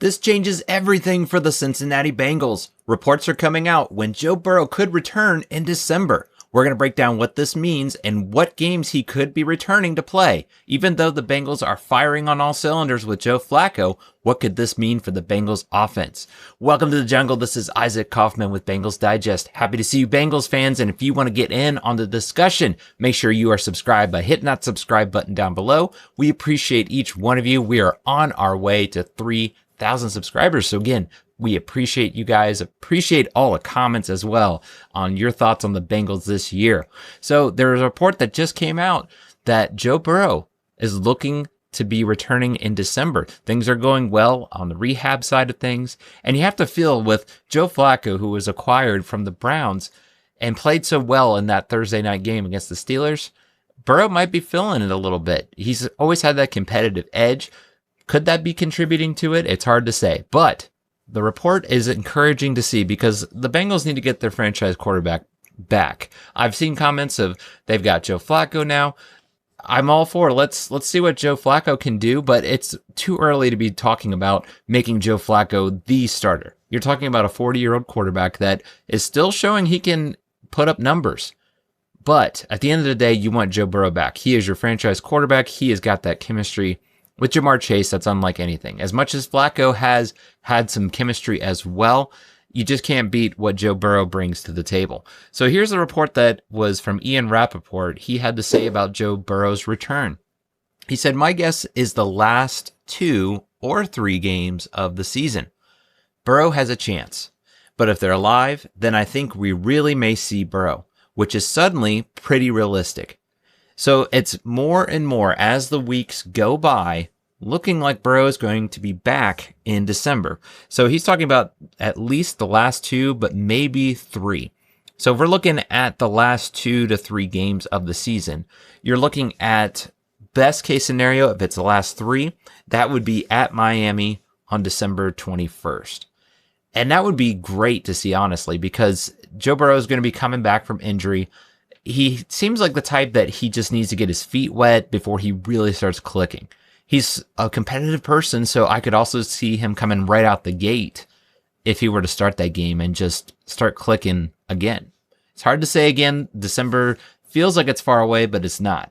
This changes everything for the Cincinnati Bengals. Reports are coming out when Joe Burrow could return in December. We're going to break down what this means and what games he could be returning to play. Even though the Bengals are firing on all cylinders with Joe Flacco, what could this mean for the Bengals offense? Welcome to the jungle. This is Isaac Coffman with Bengals Digest. Happy to see you Bengals fans. And if you want to get in on the discussion, make sure you are subscribed by hitting that subscribe button down below. We appreciate each one of you. We are on our way to 3,000 subscribers. So again, we appreciate you guys, appreciate all the comments as well on your thoughts on the Bengals this year. So there is a report that just came out that Joe Burrow is looking to be returning in December. Things are going well on the rehab side of things. And you have to feel with Joe Flacco, who was acquired from the Browns and played so well in that Thursday night game against the Steelers, Burrow might be feeling it a little bit. He's always had that competitive edge. Could that be contributing to it? It's hard to say, but the report is encouraging to see because the Bengals need to get their franchise quarterback back. I've seen comments of they've got Joe Flacco now. I'm all for it. Let's see what Joe Flacco can do, but it's too early to be talking about making Joe Flacco the starter. You're talking about a 40-year-old quarterback that is still showing he can put up numbers. But at the end of the day, you want Joe Burrow back. He is your franchise quarterback. He has got that chemistry with Jamar Chase that's unlike anything. As much as Flacco has had some chemistry as well, you just can't beat what Joe Burrow brings to the table. So here's a report that was from Ian Rapoport. He had to say about Joe Burrow's return. He said, "My guess is the last 2 or 3 games of the season. Burrow has a chance. But if they're alive, then I think we really may see Burrow, which is suddenly pretty realistic." So it's more and more as the weeks go by, looking like Burrow is going to be back in December. So he's talking about at least the last 2, but maybe 3. So if we're looking at the last 2 to 3 games of the season, you're looking at best case scenario. If it's the last 3, that would be at Miami on December 21st. And that would be great to see, honestly, because Joe Burrow is going to be coming back from injury. He seems like the type that he just needs to get his feet wet before he really starts clicking. He's a competitive person, so I could also see him coming right out the gate if he were to start that game and just start clicking again. It's hard to say again. December feels like it's far away, but it's not.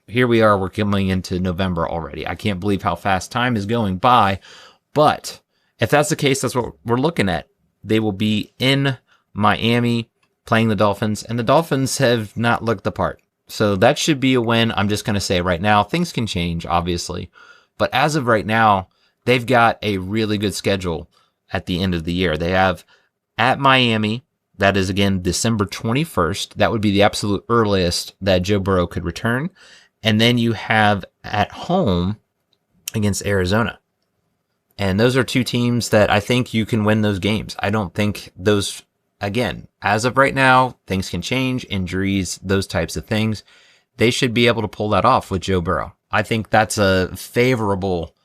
Here we are, we're coming into November already. I can't believe how fast time is going by, but if that's the case, that's what we're looking at. They will be in Miami playing the Dolphins, and the Dolphins have not looked the part. So that should be a win. I'm just going to say right now, things can change, obviously. But as of right now, they've got a really good schedule at the end of the year. They have at Miami, that is again December 21st. That would be the absolute earliest that Joe Burrow could return. And then you have at home against Arizona. And those are 2 teams that I think you can win those games. I don't think those, again, as of right now, things can change, injuries, those types of things. They should be able to pull that off with Joe Burrow. I think that's a favorable,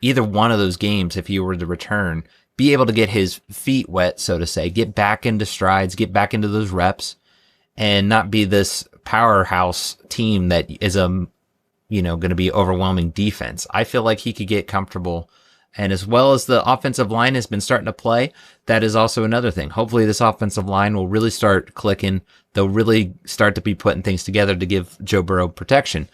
either one of those games, if he were to return, be able to get his feet wet, so to say, get back into strides, get back into those reps, and not be this powerhouse team that is going to be overwhelming defense. I feel like he could get comfortable. And as well as the offensive line has been starting to play, that is also another thing. Hopefully this offensive line will really start clicking. They'll really start to be putting things together to give Joe Burrow protection,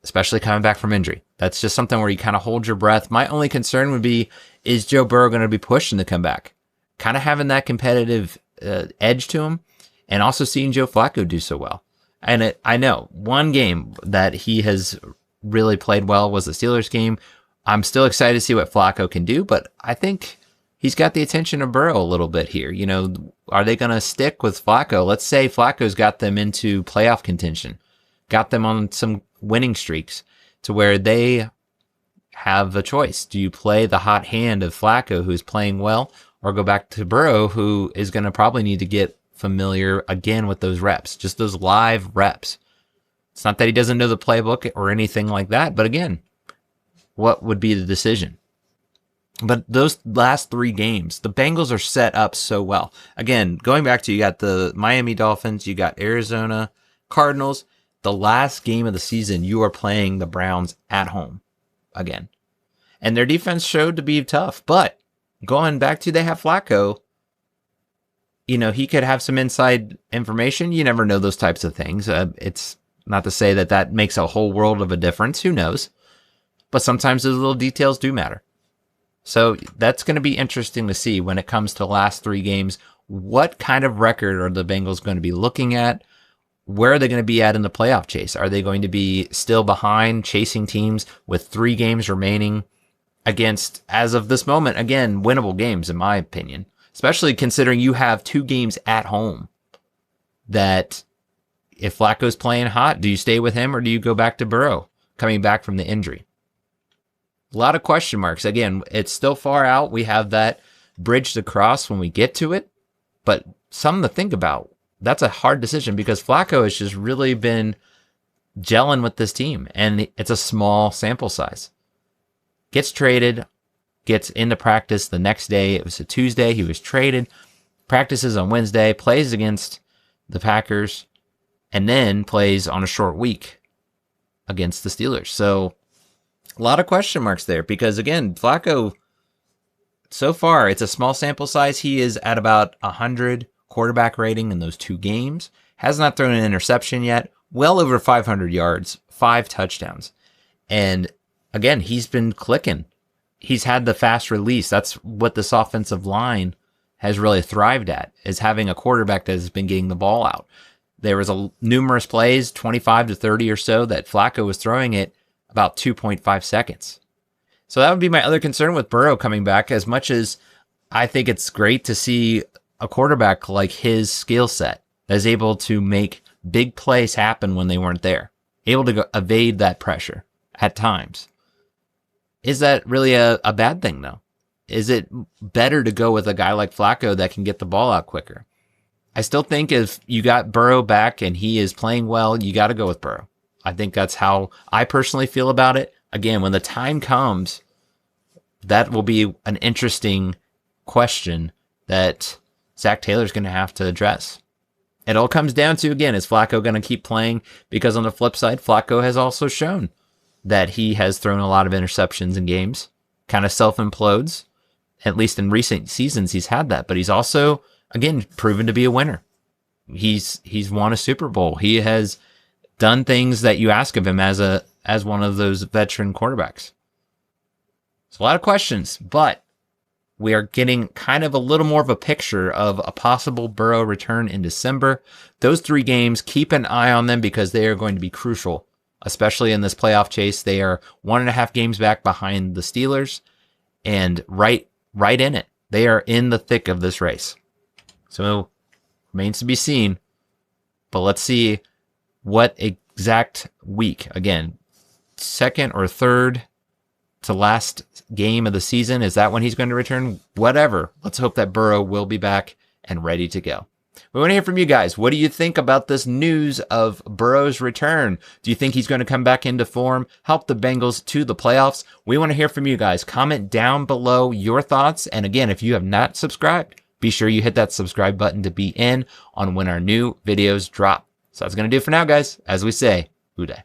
especially coming back from injury. That's just something where you kind of hold your breath. My only concern would be, is Joe Burrow going to be pushing to come back? Kind of having that competitive edge to him, and also seeing Joe Flacco do so well. And I know one game that he has really played well was the Steelers game. I'm still excited to see what Flacco can do, but I think he's got the attention of Burrow a little bit here. Are they going to stick with Flacco? Let's say Flacco's got them into playoff contention, got them on some winning streaks to where they have a choice. Do you play the hot hand of Flacco, who's playing well, or go back to Burrow, who is going to probably need to get familiar again with those reps, just those live reps? It's not that he doesn't know the playbook or anything like that, but again, what would be the decision? But those last 3 games, the Bengals are set up so well. Again, going back to, you got the Miami Dolphins, you got Arizona Cardinals. The last game of the season, you are playing the Browns at home again. And their defense showed to be tough. But going back to they have Flacco, you know, he could have some inside information. You never know those types of things. It's not to say that that makes a whole world of a difference. Who knows? But sometimes those little details do matter. So that's going to be interesting to see when it comes to the last 3 games. What kind of record are the Bengals going to be looking at? Where are they going to be at in the playoff chase? Are they going to be still behind, chasing teams with 3 games remaining against, as of this moment, again, winnable games, in my opinion, especially considering you have 2 games at home that if Flacco's playing hot, do you stay with him or do you go back to Burrow coming back from the injury? A lot of question marks. Again, it's still far out. We have that bridge to cross when we get to it, but something to think about. That's a hard decision because Flacco has just really been gelling with this team, and it's a small sample size. Gets traded, gets into practice the next day. It was a Tuesday. He was traded, practices on Wednesday, plays against the Packers, and then plays on a short week against the Steelers. So a lot of question marks there because, again, Flacco, so far, it's a small sample size. He is at about 100 quarterback rating in those 2 games. Has not thrown an interception yet. Well over 500 yards, 5 touchdowns. And again, he's been clicking. He's had the fast release. That's what this offensive line has really thrived at, is having a quarterback that has been getting the ball out. There was numerous plays, 25 to 30 or so, that Flacco was throwing it about 2.5 seconds. So that would be my other concern with Burrow coming back. As much as I think it's great to see a quarterback like his skill set that is able to make big plays happen when they weren't there, able to evade that pressure at times. Is that really a bad thing, though? Is it better to go with a guy like Flacco that can get the ball out quicker? I still think if you got Burrow back and he is playing well, you got to go with Burrow. I think that's how I personally feel about it. Again, when the time comes, that will be an interesting question that Zach Taylor's going to have to address. It all comes down to, again, is Flacco going to keep playing? Because on the flip side, Flacco has also shown that he has thrown a lot of interceptions in games, kind of self-implodes. At least in recent seasons, he's had that. But he's also, again, proven to be a winner. He's won a Super Bowl. He has done things that you ask of him as one of those veteran quarterbacks. It's a lot of questions, but we are getting kind of a little more of a picture of a possible Burrow return in December. Those 3 games, keep an eye on them because they are going to be crucial, especially in this playoff chase. They are 1.5 games back behind the Steelers and right in it. They are in the thick of this race. So remains to be seen, but let's see what exact week, again, second or third to last game of the season. Is that when he's going to return? Whatever. Let's hope that Burrow will be back and ready to go. We want to hear from you guys. What do you think about this news of Burrow's return? Do you think he's going to come back into form, help the Bengals to the playoffs? We want to hear from you guys. Comment down below your thoughts. And again, if you have not subscribed, be sure you hit that subscribe button to be in on when our new videos drop. So that's going to do it for now, guys. As we say, Uday.